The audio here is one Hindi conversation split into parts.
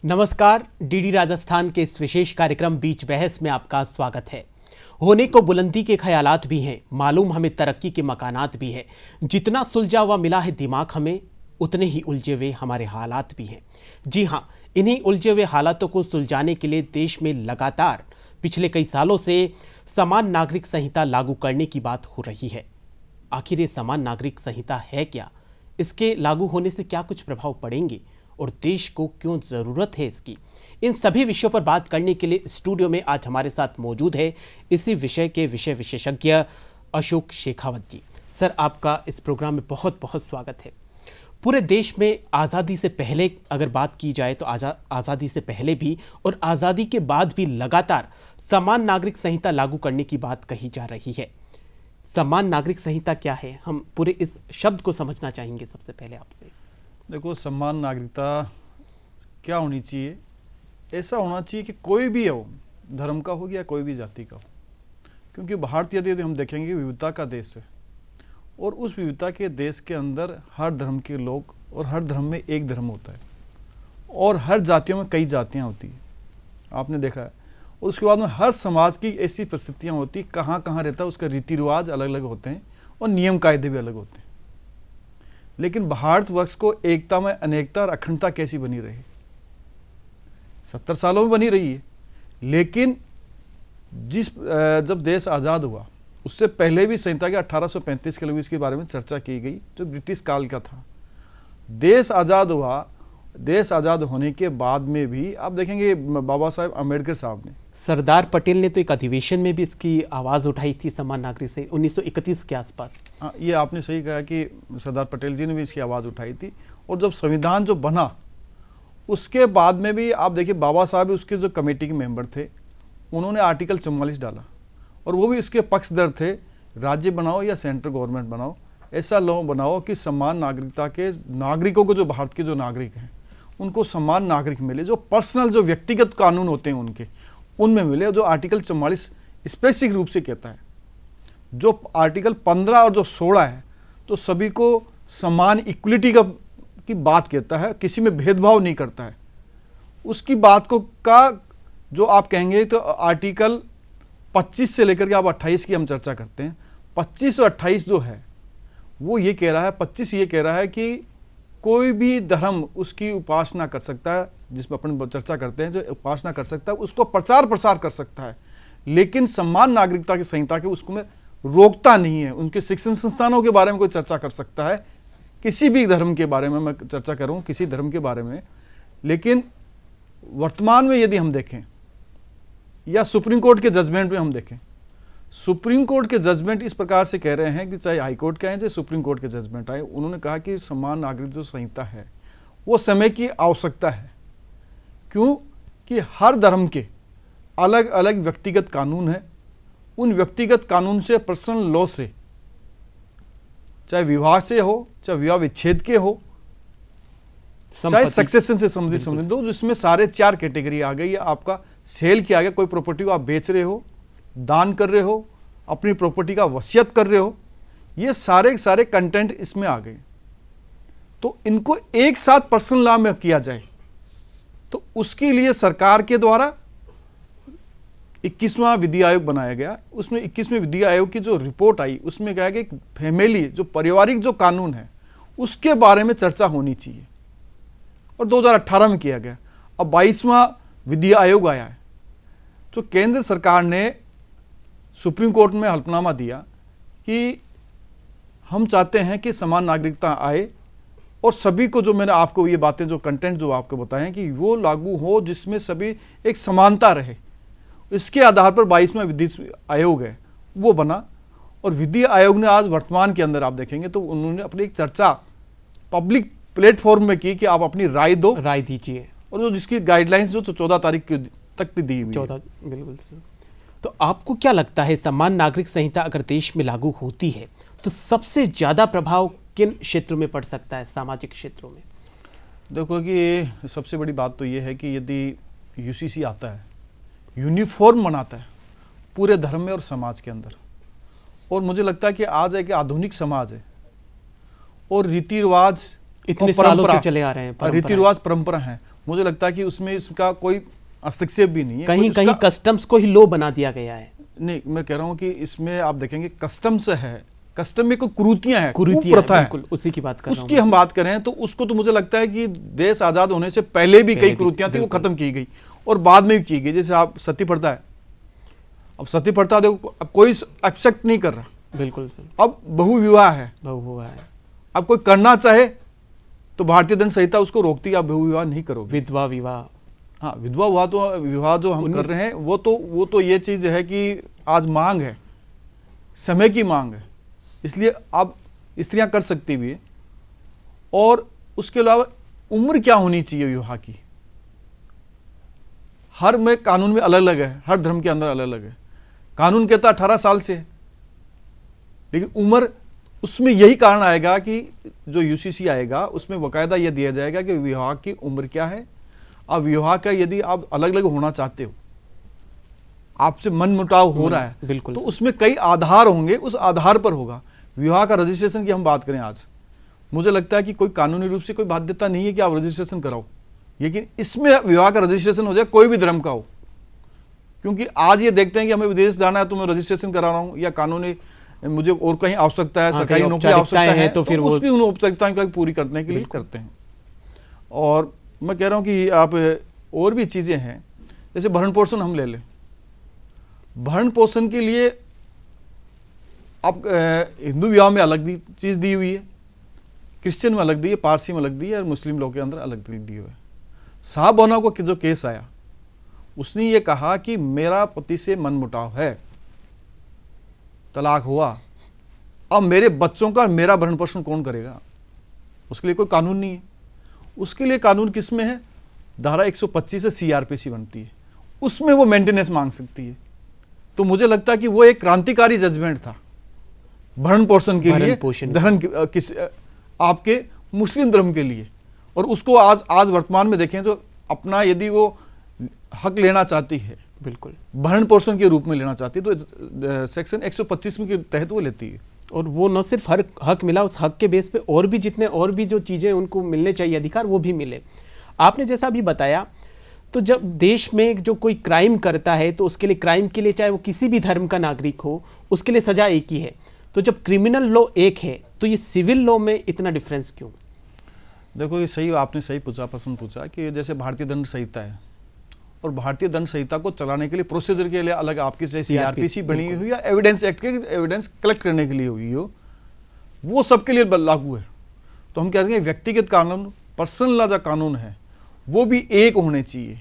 नमस्कार, डीडी राजस्थान के इस विशेष कार्यक्रम बीच बहस में आपका स्वागत है। होने को बुलंदी के ख्यालात भी हैं, मालूम हमें तरक्की के मकानात भी हैं। जितना सुलझा हुआ मिला है दिमाग हमें, उतने ही उलझे हुए हमारे हालात भी हैं। जी हाँ, इन्हीं उलझे हुए हालातों को सुलझाने के लिए देश में लगातार पिछले कई सालों से समान नागरिक संहिता लागू करने की बात हो रही है। आखिर ये समान नागरिक संहिता है क्या? इसके लागू होने से क्या कुछ प्रभाव पड़ेंगे और देश को क्यों जरूरत है इसकी? इन सभी विषयों पर बात करने के लिए स्टूडियो में आज हमारे साथ मौजूद है इसी विषय के विषय विशेषज्ञ अशोक शेखावत जी। सर, आपका इस प्रोग्राम में बहुत बहुत स्वागत है। पूरे देश में आज़ादी से पहले अगर बात की जाए तो आज़ादी से पहले भी और आज़ादी के बाद भी लगातार समान नागरिक संहिता लागू करने की बात कही जा रही है। समान नागरिक संहिता क्या है? हम पूरे इस शब्द को समझना चाहेंगे सबसे पहले आपसे। देखो, समान नागरिकता क्या होनी चाहिए? ऐसा होना चाहिए कि कोई भी हो, धर्म का हो या कोई भी जाति का हो, क्योंकि भारत यदि हम देखेंगे विविधता का देश है और उस विविधता के देश के अंदर हर धर्म के लोग और हर धर्म में एक धर्म होता है और हर जातियों में कई जातियां होती हैं, आपने देखा है। और उसके बाद में हर समाज की ऐसी परिस्थितियाँ होती, कहाँ कहाँ रहता है, उसका रीति रिवाज अलग अलग होते हैं और नियम कायदे भी अलग होते हैं। लेकिन भारतवर्ष को एकता में अनेकता और अखंडता कैसी बनी रही? 70 सालों में बनी रही है। लेकिन जब देश आज़ाद हुआ उससे पहले भी संहिता के 1835 के लिए इसके बारे में चर्चा की गई, जो ब्रिटिश काल का था। देश आज़ाद हुआ, देश आज़ाद होने के बाद में भी आप देखेंगे बाबा साहेब अम्बेडकर साहब ने, सरदार पटेल ने तो एक अधिवेशन में भी इसकी आवाज़ उठाई थी, समान नागरिक से 1931 के आसपास। हाँ, ये आपने सही कहा कि सरदार पटेल जी ने भी इसकी आवाज़ उठाई थी। और जब संविधान जो बना उसके बाद में भी आप देखिए, बाबा साहब उसके जो कमेटी के मेंबर थे, उन्होंने आर्टिकल 44 डाला और वो भी इसके पक्षधर थे, राज्य बनाओ या सेंट्रल गवर्नमेंट बनाओ, ऐसा लॉ बनाओ कि समान नागरिकता के नागरिकों को, जो भारत के जो नागरिक हैं उनको समान नागरिक मिले, जो पर्सनल जो व्यक्तिगत कानून होते हैं उनके उनमें मिले, जो आर्टिकल 44 स्पेसिफिक रूप से कहता है। जो आर्टिकल 15 और जो 16 है तो सभी को समान इक्वलिटी की बात कहता है, किसी में भेदभाव नहीं करता है। उसकी बात को जो आप कहेंगे तो आर्टिकल 25 से लेकर के आप 28 की हम चर्चा करते हैं। 25 और 28 जो है वो ये कह रहा है, 25 ये कह रहा है कि कोई भी धर्म उसकी उपासना कर सकता है, जिसमें अपन चर्चा करते हैं, जो उपासना कर सकता है उसको प्रचार प्रसार कर सकता है, लेकिन समान नागरिकता की संहिता के उसको में रोकता नहीं है। उनके शिक्षण संस्थानों के बारे में कोई चर्चा कर सकता है, किसी भी धर्म के बारे में मैं चर्चा करूं, किसी धर्म के बारे में। लेकिन वर्तमान में यदि हम देखें या सुप्रीम कोर्ट के जजमेंट में हम देखें, सुप्रीम कोर्ट के जजमेंट इस प्रकार से कह रहे हैं कि चाहे हाई कोर्ट के आए चाहे सुप्रीम कोर्ट के जजमेंट आए, उन्होंने कहा कि समान नागरिक जो संहिता है वो समय की आवश्यकता है। क्यों? कि हर धर्म के अलग अलग व्यक्तिगत कानून है, उन व्यक्तिगत कानून से, पर्सनल लॉ से, चाहे विवाह से हो, चाहे विवाह विच्छेद के हो, चाहे सक्सेशन से संबंधित हो, जिसमें सारे 4 कैटेगरी आ गई। आपका सेल किया गया, कोई प्रॉपर्टी को आप बेच रहे हो, दान कर रहे हो, अपनी प्रॉपर्टी का वसीयत कर रहे हो, ये सारे कंटेंट इसमें आ गए। तो इनको एक साथ पर्सनल लॉ में किया जाए तो उसके लिए सरकार के द्वारा 21वां विधि आयोग बनाया गया। उसमें 21वें विधि आयोग की जो रिपोर्ट आई उसमें कहा गया कि फैमिली, जो पारिवारिक जो कानून है उसके बारे में चर्चा होनी चाहिए, और 2018 में किया गया। अब 22वां विधि आयोग आया है। तो केंद्र सरकार ने सुप्रीम कोर्ट में हल्फनामा दिया कि हम चाहते हैं कि समान नागरिकता आए और सभी को, जो मैंने आपको ये बातें, जो कंटेंट जो आपको बताए हैं, कि वो लागू हो जिसमें सभी एक समानता रहे। इसके आधार पर 22वां विधि आयोग है वो बना। और विधि आयोग ने आज वर्तमान के अंदर आप देखेंगे तो उन्होंने अपनी एक चर्चा पब्लिक प्लेटफॉर्म में की कि आप अपनी राय दीजिए, और जो जिसकी गाइडलाइंस जो 14 तारीख तक दी हुई 14, बिल्कुल। तो आपको क्या लगता है, समान नागरिक संहिता अगर देश में लागू होती है तो सबसे ज्यादा प्रभाव किन क्षेत्रों में पड़ सकता है, सामाजिक क्षेत्रों में? देखो कि सबसे बड़ी बात तो ये है कि यदि यूसीसी आता है, यूनिफॉर्म बनाता है पूरे धर्म में और समाज के अंदर, और मुझे लगता है कि आज एक आधुनिक समाज है और रीति रिवाज इतने और सालों से परंपरा, चले आ रहे हैं, परंपरा रीति रिवाज परंपरा है, मुझे लगता है कि उसमें इसका कोई हस्तक्षेप भी नहीं है। कहीं कोई कहीं कस्टम्स को ही लो बना दिया गया है। नहीं, मैं कह रहा हूँ कि इसमें आप देखेंगे कस्टम्स है, कस्टम में कोई कुरीतियां हैं, कुरीतियां हैं, कुप्रथा है, बिल्कुल उसी की बात कर रहा हूं उसकी हम बात करें तो उसको तो मुझे लगता है कि देश आजाद होने से पहले भी कई कुरीतियां थी, वो खत्म की गई और बाद में भी की गई। जैसे आप सती प्रथा है, अब सती प्रथा देखो, अब कोई एक्सेप्ट नहीं कर रहा, बिल्कुल सर। अब बहुविवाह है, बहुविवाह है, अब कोई करना चाहे तो भारतीय दंड संहिता उसको रोकती है, आप बहुविवाह नहीं करोगे। विधवा विवाह, हाँ, विधवा विवाह जो हम कर रहे हैं वो तो ये चीज है कि आज मांग है, समय की मांग है, इसलिए अब स्त्रियां कर सकती भी है। और उसके अलावा उम्र क्या होनी चाहिए विवाह की, हर में कानून में अलग अलग है, हर धर्म के अंदर अलग अलग है। कानून कहता 18 साल से है, लेकिन उम्र उसमें यही कारण आएगा कि जो यूसीसी आएगा उसमें बाकायदा यह दिया जाएगा कि विवाह की उम्र क्या है। अब विवाह का यदि आप अलग अलग होना चाहते हो, आपसे मन मुटाव हो रहा है, बिल्कुल तो उसमें कई आधार होंगे, उस आधार पर होगा। विवाह का रजिस्ट्रेशन की हम बात करें आज, मुझे लगता है कि कोई कानूनी रूप से कोई बाध्यता नहीं है कि आप रजिस्ट्रेशन कराओ, लेकिन इसमें विवाह का रजिस्ट्रेशन हो जाए कोई भी धर्म का हो। क्योंकि आज ये देखते हैं कि हमें विदेश जाना है तो मैं रजिस्ट्रेशन करा रहा हूँ, या कानूनी मुझे और कहीं आवश्यकता है, सरकारी नौकरी आवश्यकता है, तो फिर वो उन औपचारिकताओं को पूरी करने के लिए करते हैं। और मैं कह रहा हूँ कि आप और भी चीज़ें हैं, जैसे भरण पोषण हम ले लें, भरण पोषण के लिए आप हिंदू विवाह में अलग चीज़ दी हुई है, क्रिश्चियन में अलग दी है, पारसी में अलग दी है, और मुस्लिम लोग के अंदर अलग दी हुई है। साहब बहना को जो केस आया, उसने ये कहा कि मेरा पति से मनमुटाव है, तलाक हुआ, अब मेरे बच्चों का मेरा भरण पोषण कौन करेगा? उसके लिए कोई कानून नहीं है। उसके लिए कानून किस में है? धारा 125 से सीआरपीसी बनती है, उसमें वो मेंटेनेंस मांग सकती है। तो मुझे लगता है कि वो एक क्रांतिकारी जजमेंट था भरण पोषण के लिए, धर्म किस आपके मुस्लिम धर्म के लिए। और उसको आज वर्तमान में देखें तो अपना यदि वो हक लेना चाहती है, बिल्कुल भरण पोषण के रूप में लेना चाहती है, तो सेक्शन 125 के तहत वो लेती है। और वो न सिर्फ हर हक मिला, उस हक के बेस पे और भी जो चीज़ें उनको मिलने चाहिए अधिकार, वो भी मिले। आपने जैसा अभी बताया, तो जब देश में जो कोई क्राइम करता है तो उसके लिए, क्राइम के लिए चाहे वो किसी भी धर्म का नागरिक हो, उसके लिए सजा एक ही है। तो जब क्रिमिनल लॉ एक है तो ये सिविल लॉ में इतना डिफरेंस क्यों? देखो, ये सही, आपने सही प्रश्न पूछा कि जैसे भारतीय दंड संहिता है, और भारतीय दंड संहिता को चलाने के लिए प्रोसीजर के लिए अलग आपकी जैसे सीआरपीसी बनी हुई, या एविडेंस एक्ट के एविडेंस कलेक्ट करने के लिए हुई हो, वो सबके लिए लागू है। तो हम कह रहे हैं व्यक्तिगत कानून, पर्सनल लॉ जो कानून है, वो भी एक होने चाहिए,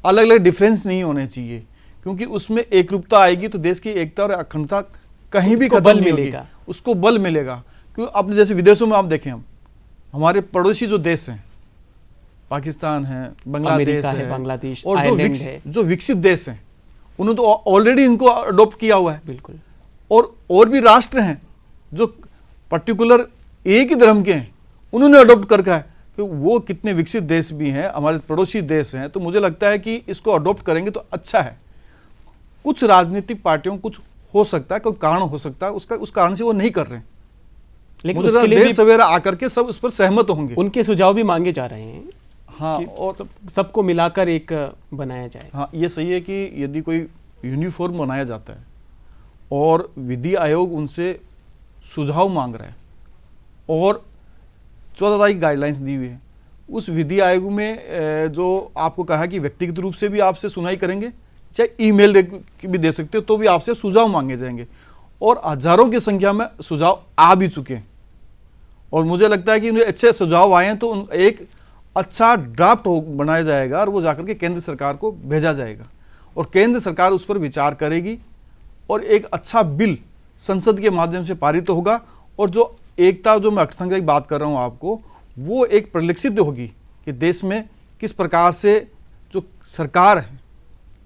अलग अलग डिफरेंस नहीं होने चाहिए, क्योंकि उसमें एकरूपता आएगी तो देश की एकता और अखंडता कहीं भी खत्म नहीं होगी, उसको बल मिलेगा। क्योंकि अपने जैसे विदेशों में आप देखें, हमारे पड़ोसी जो देश हैं, पाकिस्तान है, बांग्लादेश है, बांग्लादेश, और जो विकसित देश हैं, उन्होंने तो ऑलरेडी इनको अडॉप्ट किया हुआ है। बिल्कुल। और भी राष्ट्र हैं जो पर्टिकुलर एक ही धर्म के हैं, उन्होंने अडॉप्ट कर रखा है। तो वो कितने विकसित देश भी हैं, हमारे पड़ोसी देश हैं। तो मुझे लगता है कि इसको अडॉप्ट करेंगे तो अच्छा है। कुछ राजनीतिक पार्टियों कुछ हो सकता है, कोई कारण हो सकता है, उस कारण से वो नहीं कर रहे हैं, लेकिन उसके लिए सवेरा आकर के सब उस पर सहमत होंगे। उनके सुझाव भी मांगे जा रहे हैं, हाँ, और सबको मिलाकर एक बनाया जाए। हाँ, ये सही है कि यदि कोई यूनिफॉर्म बनाया जाता है और विधि आयोग उनसे सुझाव मांग रहा है, और 14 तारीख गाइडलाइंस दी हुई है, उस विधि आयोग में जो आपको कहा कि व्यक्तिगत रूप से भी आपसे सुनाई करेंगे, चाहे ईमेल भी दे सकते हो, तो भी आपसे सुझाव मांगे जाएंगे। और हजारों की संख्या में सुझाव आ भी चुके हैं, और मुझे लगता है कि उन्हें अच्छे सुझाव आए हैं तो एक अच्छा ड्राफ्ट बनाया जाएगा, और वो जाकर के केंद्र सरकार को भेजा जाएगा, और केंद्र सरकार उस पर विचार करेगी, और एक अच्छा बिल संसद के माध्यम से पारित होगा। और जो एकता, जो मैं अखंडता की बात कर रहा हूँ आपको, वो एक परिलक्षित होगी कि देश में किस प्रकार से जो सरकार है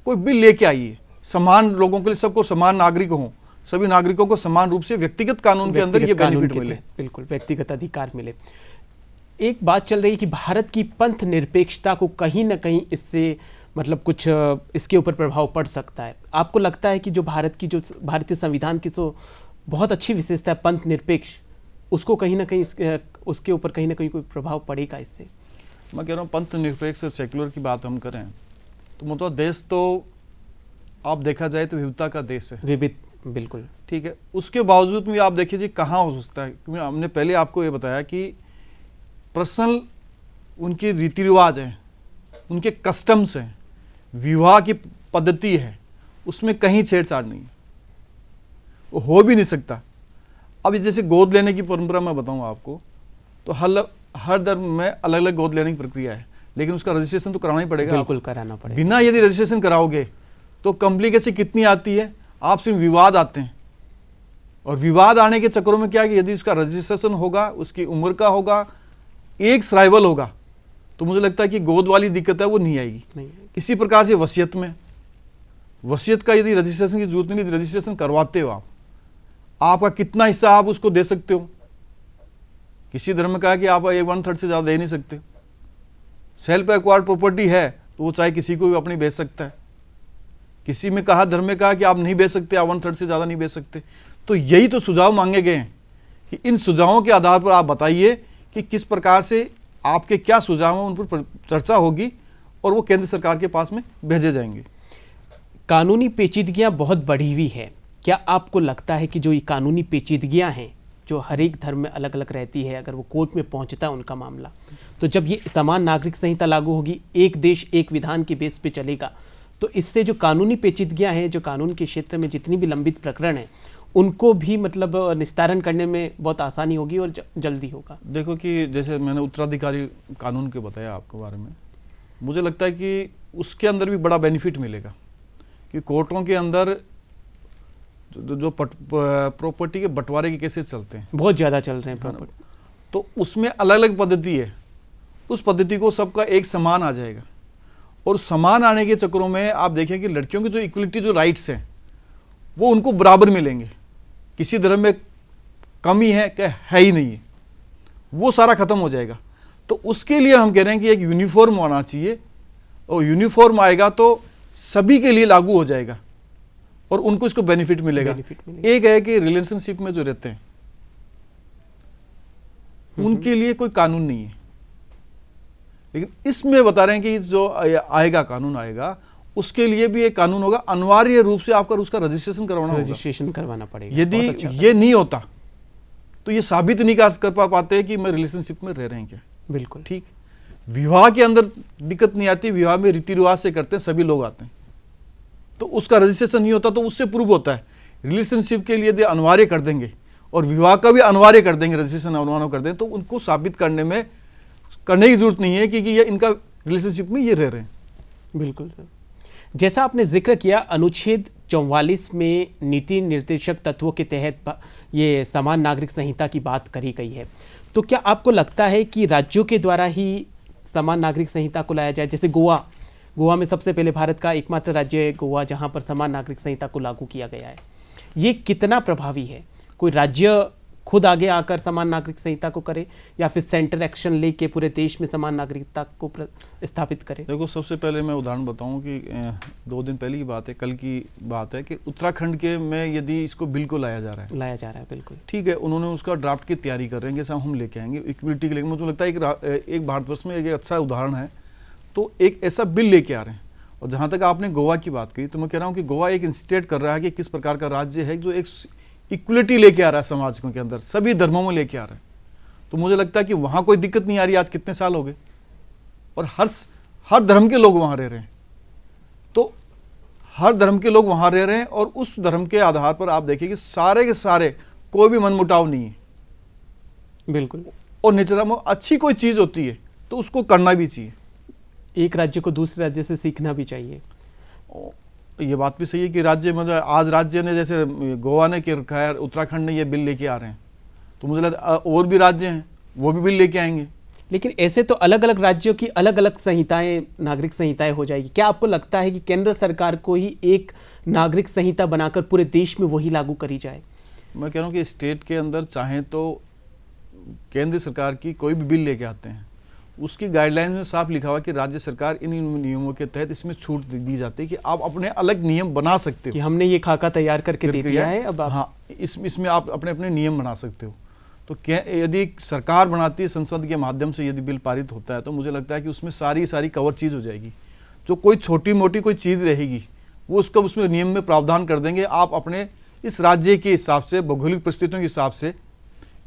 कोई बिल लेके आई है, समान लोगों के लिए, सबको समान नागरिक हों, सभी नागरिकों को समान रूप से व्यक्तिगत कानून के अंदर ये बेनिफिट मिले, बिल्कुल व्यक्तिगत अधिकार मिले। एक बात चल रही है कि भारत की पंथ निरपेक्षता को कहीं ना कहीं इससे मतलब कुछ इसके ऊपर प्रभाव पड़ सकता है। आपको लगता है कि जो भारतीय संविधान की जो बहुत अच्छी विशेषता है पंथ निरपेक्ष, उसको कहीं ना कहीं उसके ऊपर कहीं ना कहीं कोई प्रभाव पड़ेगा इससे? मैं कह रहा हूँ पंथ निरपेक्ष सेक्युलर की बात हम करें तो मतलब देश तो आप देखा जाए तो विविधता का देश है, विविध, बिल्कुल ठीक है। उसके बावजूद भी आप देखिए जी कहाँ हो सकता है, क्योंकि हमने पहले आपको ये बताया कि पर्सनल उनके रीति रिवाज हैं, उनके कस्टम्स हैं, विवाह की पद्धति है, उसमें कहीं छेड़छाड़ नहीं है, वो हो भी नहीं सकता। अब जैसे गोद लेने की परंपरा मैं बताऊँ आपको, तो हर धर्म में अलग अलग गोद लेने की प्रक्रिया है, लेकिन उसका रजिस्ट्रेशन तो कराना ही पड़ेगा। बिल्कुल कराना पड़ेगा। बिना यदि रजिस्ट्रेशन कराओगे तो कॉम्प्लिकेशन कितनी आती है, आपसे विवाद आते हैं। और विवाद आने के चक्करों में क्या है कि यदि उसका रजिस्ट्रेशन होगा, उसकी उम्र का होगा, एक सर्वाइवल होगा, तो मुझे लगता है कि गोद वाली दिक्कत है वो नहीं आएगी। इसी प्रकार से वसीयत में, वसीयत का यदि रजिस्ट्रेशन की जरूरत नहीं, रजिस्ट्रेशन करवाते हो आप, आपका कितना हिस्सा आप उसको दे सकते हो। किसी धर्म में कहा कि आप 1/3 से ज़्यादा दे नहीं सकते। सेल्फ एक्वायर्ड प्रॉपर्टी है तो वो चाहे किसी को भी अपनी बेच सकता है। किसी में कहा, धर्म में कहा कि आप नहीं बेच सकते, आप 1/3 से ज़्यादा नहीं बेच सकते। तो यही तो सुझाव मांगे गए हैं कि इन सुझावों के आधार पर आप बताइए कि किस प्रकार से आपके क्या सुझाव हैं, उन पर चर्चा होगी और वो केंद्र सरकार के पास में भेजे जाएंगे। कानूनी पेचीदगियां बहुत बढ़ी हुई है। क्या आपको लगता है कि जो ये कानूनी पेचीदगियां हैं, जो हर एक धर्म में अलग अलग रहती है, अगर वो कोर्ट में पहुंचता है उनका मामला, तो जब ये समान नागरिक संहिता लागू होगी, एक देश एक विधान के बेस पे चलेगा, तो इससे जो कानूनी पेचीदगियां हैं, जो कानून के क्षेत्र में जितनी भी लंबित प्रकरण हैं, उनको भी मतलब निस्तारण करने में बहुत आसानी होगी और जल्दी होगा। देखो कि जैसे मैंने उत्तराधिकारी कानून के बताया आपके बारे में, मुझे लगता है कि उसके अंदर भी बड़ा बेनिफिट मिलेगा कि कोर्टों के अंदर जो प्रॉपर्टी के बंटवारे के केसेस चलते हैं, बहुत ज़्यादा चल रहे हैं प्रॉपर्टी, तो उसमें अलग अलग पद्धति है। उस पद्धति को सबका एक समान आ जाएगा और समान आने के चक्करों में आप देखें कि लड़कियों की जो इक्वलिटी, जो राइट्स हैं, वो उनको बराबर मिलेंगे। किसी धर्म में कमी है क्या, है ही नहीं है, वो सारा खत्म हो जाएगा। तो उसके लिए हम कह रहे हैं कि एक यूनिफॉर्म आना चाहिए, और यूनिफॉर्म आएगा तो सभी के लिए लागू हो जाएगा और उनको इसको बेनिफिट मिलेगा। एक है कि रिलेशनशिप में जो रहते हैं उनके लिए कोई कानून नहीं है, लेकिन इसमें बता रहे हैं कि जो आएगा कानून आएगा, उसके लिए भी एक कानून होगा, अनिवार्य रूप से आपका उसका रजिस्ट्रेशन करवाना पड़ेगा। यदि ये नहीं होता तो ये साबित नहीं कर पाते कि मैं रिलेशनशिप में रह रहे हैं क्या। बिल्कुल ठीक। विवाह के अंदर दिक्कत नहीं आती, विवाह में रीति रिवाज से करते हैं, सभी लोग आते हैं, तो उसका रजिस्ट्रेशन नहीं होता, तो उससे प्रूव होता है। रिलेशनशिप के लिए यदि अनिवार्य कर देंगे और विवाह का भी अनिवार्य कर देंगे, रजिस्ट्रेशन अनिवार्य कर देंगे, तो उनको साबित करने की जरूरत नहीं है कि ये इनका रिलेशनशिप में ये रह रहे हैं। बिल्कुल सर, जैसा आपने जिक्र किया, अनुच्छेद 44 में नीति निर्देशक तत्वों के तहत ये समान नागरिक संहिता की बात करी गई है, तो क्या आपको लगता है कि राज्यों के द्वारा ही समान नागरिक संहिता को लाया जाए? जैसे गोवा में सबसे पहले भारत का एकमात्र राज्य है गोवा, जहां पर समान नागरिक संहिता को लागू किया गया है। ये कितना प्रभावी है? कोई राज्य खुद आगे आकर समान नागरिक संहिता को करे या फिर सेंटर एक्शन लेके पूरे देश में समान नागरिकता को स्थापित करे? देखो, सबसे पहले मैं उदाहरण बताऊं कि 2 दिन पहले की बात है, कल की बात है कि उत्तराखंड के में यदि इसको बिल को लाया जा रहा है, बिल्कुल ठीक है। उन्होंने उसका ड्राफ्ट की तैयारी कर रहे हैं, जैसे हम लेके आएंगे इक्विलिटी के लिए। मुझे लगता है एक भारतवर्ष में एक अच्छा उदाहरण है, तो एक ऐसा बिल लेके आ रहे हैं। और जहाँ तक आपने गोवा की बात की, तो मैं कह रहा हूँ कि गोवा एक इंस्टेट कर रहा है कि किस प्रकार का राज्य है जो एक इक्वलिटी लेके आ रहा है समाज के अंदर, सभी धर्मों में लेके आ रहा है। तो मुझे लगता है कि वहाँ कोई दिक्कत नहीं आ रही। आज कितने साल हो गए और हर धर्म के लोग वहाँ रह रहे हैं, तो हर धर्म के लोग वहाँ रह रहे हैं और उस धर्म के आधार पर आप देखिए कि सारे के सारे कोई भी मनमुटाव नहीं है। बिल्कुल। और नेचर अच्छी कोई चीज़ होती है तो उसको करना भी चाहिए। एक राज्य को दूसरे राज्य से सीखना भी चाहिए। ये बात भी सही है कि राज्य मतलब आज राज्य ने, जैसे गोवा ने क्या रखा है, उत्तराखंड ने ये बिल लेके आ रहे हैं, तो मुझे लगता है और भी राज्य हैं वो भी बिल लेके आएंगे। लेकिन ऐसे तो अलग अलग राज्यों की अलग अलग संहिताएं, नागरिक संहिताएं हो जाएगी। क्या आपको लगता है कि केंद्र सरकार को ही एक नागरिक संहिता बनाकर पूरे देश में वही लागू करी जाए? मैं कह रहा हूँ कि स्टेट के अंदर चाहे तो केंद्र सरकार की कोई भी बिल लेके आते हैं, उसकी गाइडलाइन में साफ लिखा हुआ कि राज्य सरकार इन नियमों के तहत इसमें छूट दी जाती है कि आप अपने अलग नियम बना सकते हो, कि हमने ये खाका तैयार करके दे दिया है, अब हाँ इसमें आप अपने अपने नियम बना सकते हो। तो यदि सरकार बनाती है संसद के माध्यम से, यदि बिल पारित होता है, तो मुझे लगता है कि उसमें सारी कवर चीज़ हो जाएगी। जो कोई छोटी मोटी कोई चीज़ रहेगी वो उसका उसमें नियम में प्रावधान कर देंगे। आप अपने इस राज्य के हिसाब से, भौगोलिक परिस्थितियों के हिसाब से,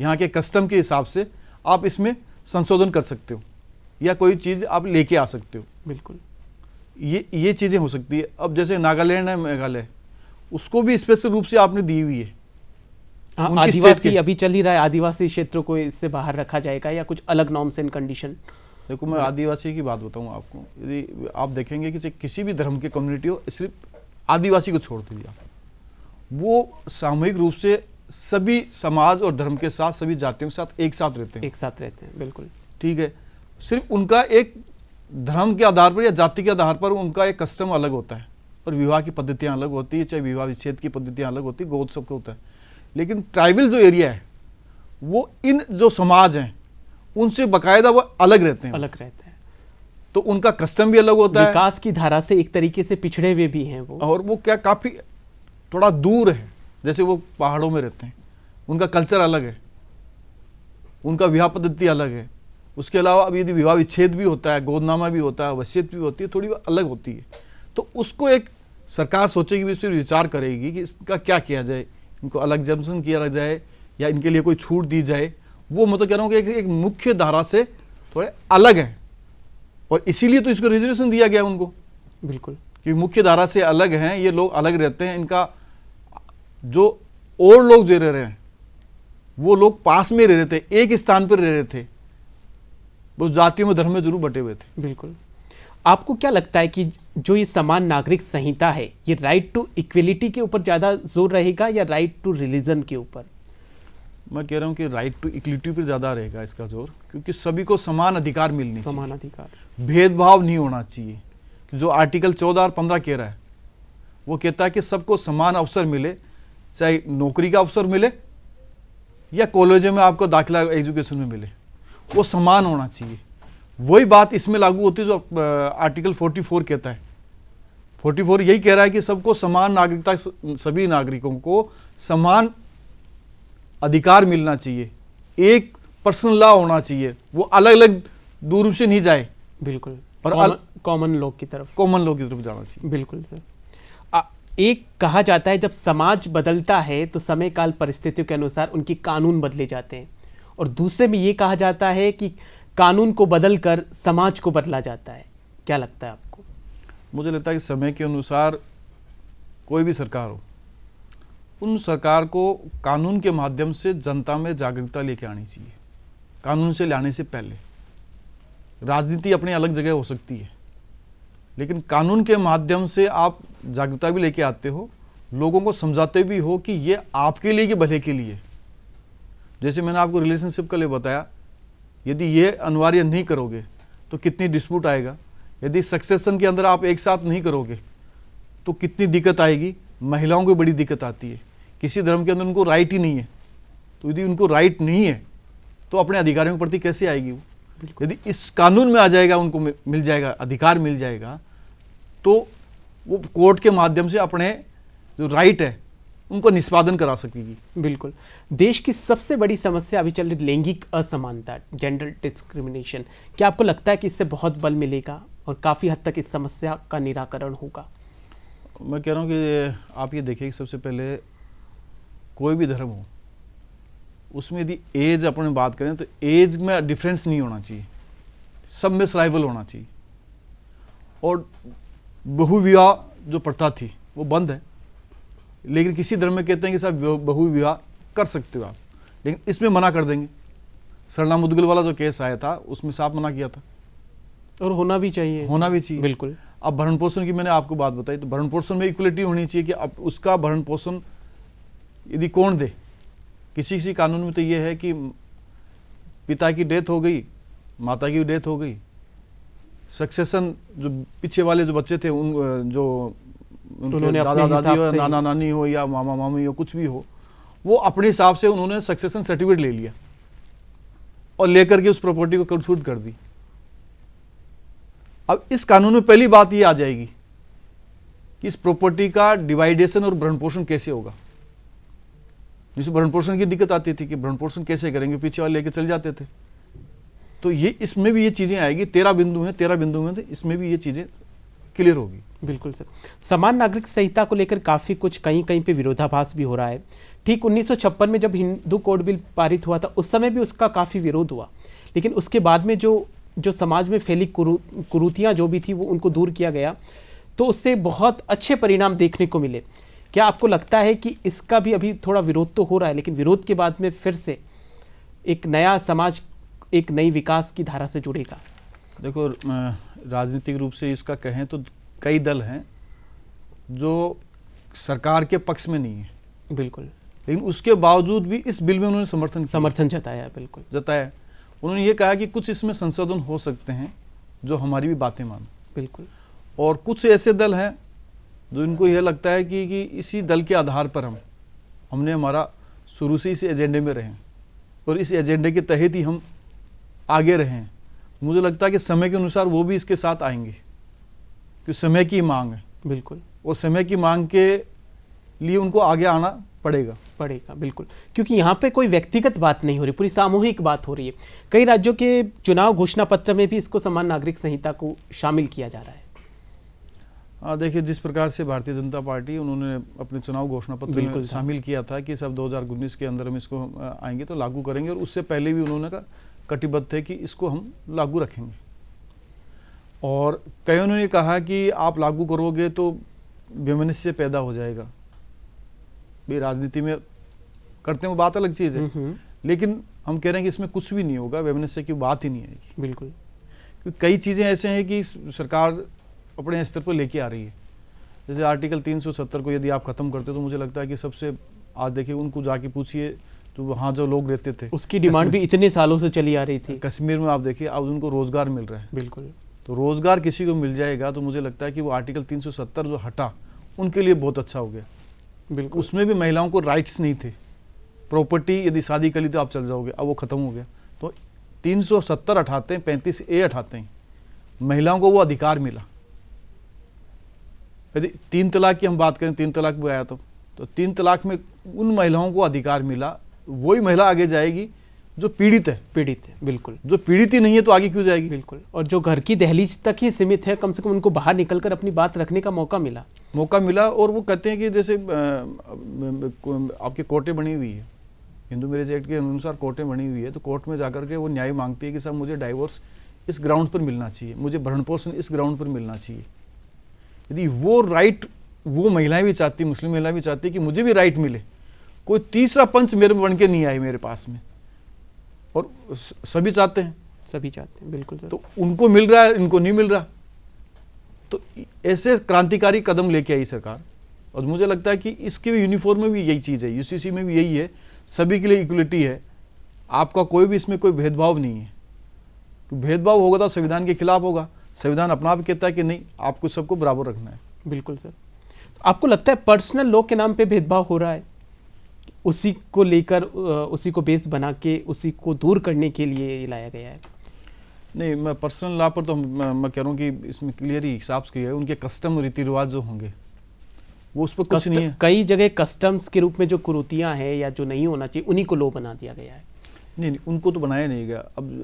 यहाँ के कस्टम के हिसाब से आप इसमें संशोधन कर सकते हो या कोई चीज़ आप लेके आ सकते हो। बिल्कुल, ये चीज़ें हो सकती है। अब जैसे नागालैंड है, मेघालय, उसको भी स्पेशल रूप से आपने दी हुई है। हाँ, आदिवासी अभी चल ही रहा है, आदिवासी क्षेत्रों को इससे बाहर रखा जाएगा या कुछ अलग नॉर्म्स एंड कंडीशन? देखो, मैं आदिवासी की बात बताऊं आपको। यदि आप देखेंगे कि किसी भी धर्म की कम्युनिटी हो, सिर्फ आदिवासी को छोड़ दीजिए आप, वो सामूहिक रूप से सभी समाज और धर्म के साथ, सभी जातियों के साथ एक साथ रहते हैं। बिल्कुल ठीक है। सिर्फ उनका एक धर्म के आधार पर या जाति के आधार पर उनका एक कस्टम अलग होता है और विवाह की पद्धतियां अलग होती है, चाहे विवाह विच्छेद की पद्धतियां अलग होती है, गोद सबका होता है। लेकिन ट्राइबल जो एरिया है वो इन जो समाज हैं उनसे बाकायदा वो अलग रहते हैं, तो उनका कस्टम भी अलग होता है। विकास की धारा से एक तरीके से पिछड़े हुए भी हैं वो, और वो क्या काफी थोड़ा दूर है। जैसे वो पहाड़ों में रहते हैं, उनका कल्चर अलग है, उनका विवाह पद्धति अलग है। उसके अलावा अब यदि विवाह विच्छेद भी होता है, गोदनामा भी होता है, वसीयत भी होती है, थोड़ी अलग होती है। तो उसको एक सरकार सोचेगी, इस पर विचार करेगी कि इसका क्या किया जाए, इनको अलग एग्जम्पशन किया जाए या इनके लिए कोई छूट दी जाए। वो मैं तो कह रहा हूँ कि एक मुख्य धारा से थोड़े अलग है, और इसीलिए तो इसको रिजर्वेशन दिया गया उनको। बिल्कुल, कि मुख्य धारा से अलग हैं, ये लोग अलग रहते हैं। इनका जो और लोग जो रह रहे हैं वो लोग पास में रह रहे थे, एक स्थान पर रह रहे थे, वो जातियों में, धर्म में जरूर बटे हुए थे। बिल्कुल। आपको क्या लगता है कि जो ये समान नागरिक संहिता है, ये राइट टू इक्वलिटी के ऊपर ज़्यादा जोर रहेगा या राइट टू रिलीजन के ऊपर? मैं कह रहा हूँ कि राइट टू इक्वलिटी पर ज़्यादा रहेगा इसका जोर, क्योंकि सभी को समान अधिकार मिलने चाहिए, समान अधिकार, भेदभाव नहीं होना चाहिए। जो आर्टिकल 14 और 15 कह रहा है, वो कहता है कि सबको समान अवसर मिले, चाहे नौकरी का अवसर मिले या कॉलेजों में आपको दाखिला एजुकेशन में मिले, वो समान होना चाहिए। वही बात इसमें लागू होती है जो आर्टिकल 44 कहता है। 44 यही कह रहा है कि सबको समान नागरिकता, सभी नागरिकों को समान अधिकार मिलना चाहिए, एक पर्सनल लॉ होना चाहिए, वो अलग अलग दूर रूप से नहीं जाए। बिल्कुल, और कॉमन लॉ की तरफ जाना चाहिए। बिल्कुल सर। एक कहा जाता है जब समाज बदलता है तो समय काल परिस्थितियों के अनुसार उनके कानून बदले जाते हैं, और दूसरे में ये कहा जाता है कि कानून को बदलकर समाज को बदला जाता है। क्या लगता है आपको? मुझे लगता है कि समय के अनुसार कोई भी सरकार हो, उन सरकार को कानून के माध्यम से जनता में जागरूकता लेके आनी चाहिए। कानून से लाने से पहले राजनीति अपनी अलग जगह हो सकती है, लेकिन कानून के माध्यम से आप जागरूकता भी लेके आते हो, लोगों को समझाते भी हो कि ये आपके लिए, कि भले के लिए। जैसे मैंने आपको रिलेशनशिप के लिए बताया, यदि ये अनिवार्य नहीं करोगे तो कितनी डिस्प्यूट आएगा। यदि सक्सेशन के अंदर आप एक साथ नहीं करोगे तो कितनी दिक्कत आएगी। महिलाओं को बड़ी दिक्कत आती है, किसी धर्म के अंदर उनको राइट ही नहीं है, तो यदि उनको राइट नहीं है तो अपने अधिकारियों के प्रति कैसे आएगी वो? यदि इस कानून में आ जाएगा, उनको मिल जाएगा, अधिकार मिल जाएगा, तो वो कोर्ट के माध्यम से अपने जो राइट है उनको निष्पादन करा सकेगी। बिल्कुल। देश की सबसे बड़ी समस्या अभी चल रही लैंगिक असमानता, जेंडर डिस्क्रिमिनेशन, क्या आपको लगता है कि इससे बहुत बल मिलेगा और काफ़ी हद तक इस समस्या का निराकरण होगा? मैं कह रहा हूँ कि आप ये देखिए कि सबसे पहले कोई भी धर्म हो, उसमें यदि एज अपन बात करें तो एज में डिफरेंस नहीं होना चाहिए, सब में सर्वाइवल होना चाहिए। और बहुविवाह जो प्रथा थी वो बंद है, लेकिन किसी धर्म में कहते हैं कि साहब बहुविवाह कर सकते हो आप, लेकिन इसमें मना कर देंगे। सरला मुदगल वाला जो केस आया था उसमें साफ मना किया था, और होना भी चाहिए। बिल्कुल। अब भरण पोषण की मैंने आपको बात बताई, तो भरण पोषण में इक्वलिटी होनी चाहिए कि अब उसका भरण पोषण यदि कौन दे। किसी कानून में तो ये है कि पिता की डेथ हो गई, माता की डेथ हो गई, सक्सेशन जो पीछे वाले जो बच्चे थे उन जो उनके दादा दादी हो, नाना नानी हो या मामा मामी हो, कुछ भी हो, वो अपने हिसाब से उन्होंने सक्सेशन सर्टिफिकेट ले लिया और लेकर के उस प्रॉपर्टी को कंट्रीब्यूट कर दी। अब इस कानून में पहली बात ये आ जाएगी कि इस प्रॉपर्टी का डिवाइडेशन और भरण पोषण कैसे होगा। जिसे भरण पोषण की दिक्कत आती थी कि भरण पोषण कैसे करेंगे, पीछे वाले लेके चल जाते थे। तो ये इसमें भी ये चीज़ें आएगी, 13 बिंदु हैं, 13 बिंदु में तो इसमें भी ये चीज़ें क्लियर होगी। बिल्कुल सर। समान नागरिक संहिता को लेकर काफ़ी कुछ कहीं कहीं पे विरोधाभास भी हो रहा है। ठीक 1956 में जब हिंदू कोड बिल पारित हुआ था, उस समय भी उसका काफ़ी विरोध हुआ, लेकिन उसके बाद में जो समाज में फैली कुरीतियाँ जो भी थी वो उनको दूर किया गया, तो उससे बहुत अच्छे परिणाम देखने को मिले। क्या आपको लगता है कि इसका भी अभी थोड़ा विरोध तो हो रहा है, लेकिन विरोध के बाद में फिर से एक नया समाज एक नई विकास की धारा से जुड़ेगा? देखो, राजनीतिक रूप से इसका कहें तो कई दल हैं जो सरकार के पक्ष में नहीं है, बिल्कुल, लेकिन उसके बावजूद भी इस बिल में उन्होंने समर्थन जताया। बिल्कुल जताया। उन्होंने ये कहा कि कुछ इसमें संशोधन हो सकते हैं जो हमारी भी बातें मानो। बिल्कुल। और कुछ ऐसे दल हैं जो इनको यह लगता है कि इसी दल के आधार पर हमने हमारा शुरू से इस एजेंडे में रहें और इस एजेंडे के तहत ही हम आगे रहें। मुझे लगता है कि समय के अनुसार वो भी इसके साथ आएंगे, कि समय की मांग है। बिल्कुल। और समय की मांग के लिए उनको आगे आना पड़ेगा। बिल्कुल, क्योंकि यहाँ पे कोई व्यक्तिगत बात नहीं हो रही, पूरी सामूहिक बात हो रही है। कई राज्यों के चुनाव घोषणा पत्र में भी इसको समान नागरिक संहिता को शामिल किया जा रहा है। देखिए, जिस प्रकार से भारतीय जनता पार्टी उन्होंने अपने चुनाव घोषणा पत्र में शामिल किया था कि सब 2019 के अंदर हम इसको आएंगे तो लागू करेंगे, और उससे पहले भी उन्होंने कहा कटिबद्ध थे कि इसको हम लागू रखेंगे। और कईयों ने कहा कि आप लागू करोगे तो वैमनस्य पैदा हो जाएगा। भाई, राजनीति में करते हैं वो बात अलग चीज़ है, लेकिन हम कह रहे हैं कि इसमें कुछ भी नहीं होगा, वैमनस्य की बात ही नहीं आएगी। बिल्कुल, क्योंकि कई चीज़ें ऐसे हैं कि सरकार अपने स्तर पर लेके आ रही है। जैसे आर्टिकल 370 को यदि आप ख़त्म करते हो तो मुझे लगता है कि सबसे, आज देखिए उनको जाके पूछिए तो वहाँ जो लोग रहते थे, उसकी डिमांड भी इतने सालों से चली आ रही थी। कश्मीर में आप देखिए अब उनको रोज़गार मिल रहा है। बिल्कुल। तो रोज़गार किसी को मिल जाएगा तो मुझे लगता है कि वो आर्टिकल 370 जो हटा उनके लिए बहुत अच्छा हो गया। बिल्कुल। उसमें भी महिलाओं को राइट्स नहीं थे, प्रॉपर्टी यदि शादी कर ली तो आप चल जाओगे, अब वो ख़त्म हो गया। तो 370 हटाते हैं, 35A हटाते हैं, महिलाओं को वो अधिकार मिला। यदि 3 तलाक की हम बात करें, 3 तलाक भी आया तो 3 तलाक में उन महिलाओं को अधिकार मिला, वही महिला आगे जाएगी जो पीड़ित है। बिल्कुल। जो पीड़ित ही नहीं है तो आगे क्यों जाएगी? बिल्कुल। और जो घर की दहलीज तक ही सीमित है, कम से कम उनको बाहर निकलकर अपनी बात रखने का मौका मिला। और वो कहते हैं कि जैसे आपकी कोर्टें बनी हुई है, हिंदू मैरिज एक्ट के अनुसार कोर्टें बनी हुई है, तो कोर्ट में जाकर के वो न्याय मांगती है कि साहब मुझे डाइवोर्स इस ग्राउंड पर मिलना चाहिए, मुझे भरण पोषण इस ग्राउंड पर मिलना चाहिए। यदि वो राइट वो महिलाएं भी चाहती, मुस्लिम महिलाएं भी चाहती कि मुझे भी राइट मिले, कोई तीसरा पंच मेरे बन के नहीं आए मेरे पास में, और सभी चाहते हैं। बिल्कुल सर। तो उनको मिल रहा है, इनको नहीं मिल रहा। तो ऐसे क्रांतिकारी कदम लेके आई सरकार, और मुझे लगता है कि इसके भी यूनिफॉर्म में भी यही चीज़ है, यूसीसी में भी यही है, सभी के लिए इक्वलिटी है। आपका कोई भी इसमें कोई भेदभाव नहीं है। भेदभाव होगा तो संविधान के खिलाफ होगा। संविधान अपना आप कहता है कि नहीं, आपको सबको बराबर रखना है। बिल्कुल सर। आपको लगता है पर्सनल लॉ के नाम पे भेदभाव हो रहा है, उसी को लेकर उसी को बेस बना के उसी को दूर करने के लिए ये लाया गया है? नहीं, मैं पर्सनल लॉ पर तो मैं कह रहा हूँ कि इसमें क्लियर ही हिसाब से है, उनके कस्टम रीति रिवाज जो होंगे वो उस पर कुछ नहीं है। कई जगह कस्टम्स के रूप में जो कुरीतियाँ हैं या जो नहीं होना चाहिए उन्हीं को लॉ बना दिया गया है। नहीं, उनको तो बनाया नहीं गया।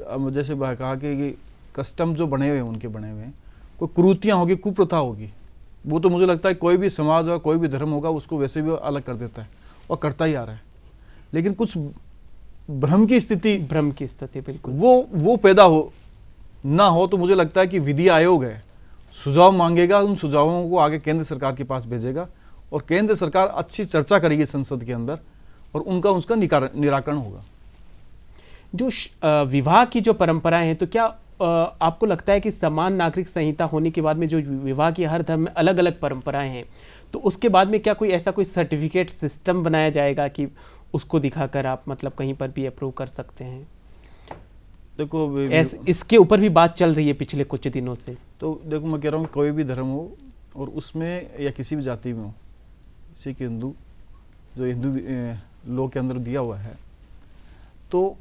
अब जैसे कहा कि कस्टम जो बने हुए हैं उनके बने हुए हैं, कोई कुरीतियाँ होगी, कुप्रथा होगी, वो तो मुझे लगता है कोई भी समाज और कोई भी धर्म होगा उसको वैसे भी अलग कर देता है और करता ही आ रहा है। लेकिन कुछ भ्रम की स्थिति बिल्कुल वो पैदा हो ना हो, तो मुझे लगता है कि विधि आयोग है, सुझाव मांगेगा, उन सुझावों को आगे केंद्र सरकार के पास भेजेगा और केंद्र सरकार अच्छी चर्चा करेगी संसद के अंदर और उसका निराकरण होगा। जो विवाह की जो परंपराएं हैं, तो क्या आपको लगता है कि समान नागरिक संहिता होने के बाद में जो विवाह की हर धर्म में अलग अलग परंपराएं हैं, तो उसके बाद में क्या कोई ऐसा कोई सर्टिफिकेट सिस्टम बनाया जाएगा कि उसको दिखाकर आप मतलब कहीं पर भी अप्रूव कर सकते हैं? देखो, इसके ऊपर भी बात चल रही है पिछले कुछ दिनों से। तो देखो, मैं कह रहा हूँ कोई भी धर्म हो और उसमें या किसी भी जाति में हो, सिख हिंदू, जो हिंदू लॉ के अंदर दिया हुआ है, तो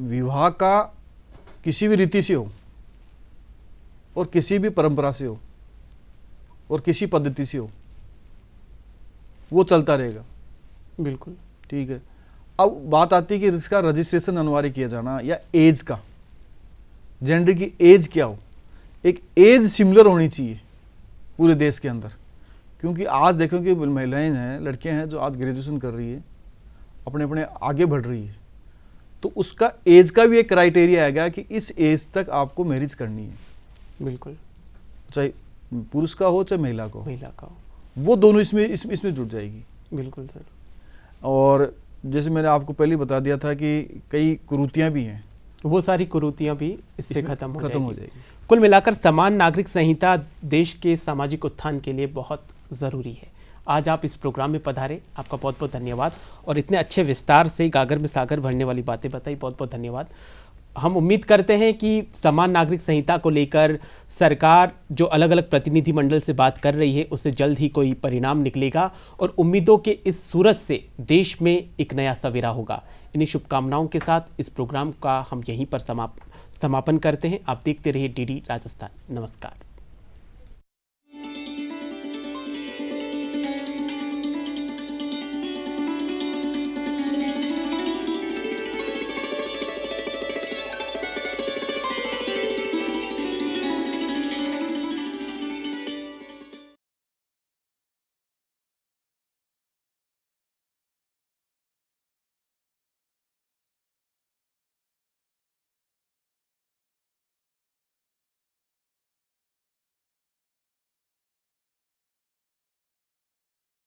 विवाह का किसी भी रीति से हो और किसी भी परंपरा से हो और किसी पद्धति से हो, वो चलता रहेगा। बिल्कुल ठीक है। अब बात आती है कि इसका रजिस्ट्रेशन अनिवार्य किया जाना या एज का, जेंडर की एज क्या हो, एक एज सिमिलर होनी चाहिए पूरे देश के अंदर। क्योंकि आज देखो कि महिलाएं हैं, लड़कियां हैं जो आज ग्रेजुएशन कर रही है, अपने अपने आगे बढ़ रही है, तो उसका एज का भी एक क्राइटेरिया आएगा कि इस एज तक आपको मैरिज करनी है। बिल्कुल, चाहे पुरुष का हो चाहे महिला का हो, वो दोनों इसमें जुड़ जाएगी। बिल्कुल सर। और जैसे मैंने आपको पहले बता दिया था कि कई कुरीतियां भी हैं, वो सारी कुरीतियां भी इससे खत्म हो जाएगी। कुल मिलाकर समान नागरिक संहिता देश के सामाजिक उत्थान के लिए बहुत ज़रूरी है। आज आप इस प्रोग्राम में पधारे, आपका बहुत बहुत धन्यवाद, और इतने अच्छे विस्तार से गागर में सागर भरने वाली बातें बताई, बहुत बहुत धन्यवाद। हम उम्मीद करते हैं कि समान नागरिक संहिता को लेकर सरकार जो अलग अलग प्रतिनिधिमंडल से बात कर रही है उससे जल्द ही कोई परिणाम निकलेगा और उम्मीदों के इस सूरज से देश में एक नया सवेरा होगा। इन्हीं शुभकामनाओं के साथ इस प्रोग्राम का हम यहीं पर समापन करते हैं। आप देखते रहिए डीडी राजस्थान। नमस्कार।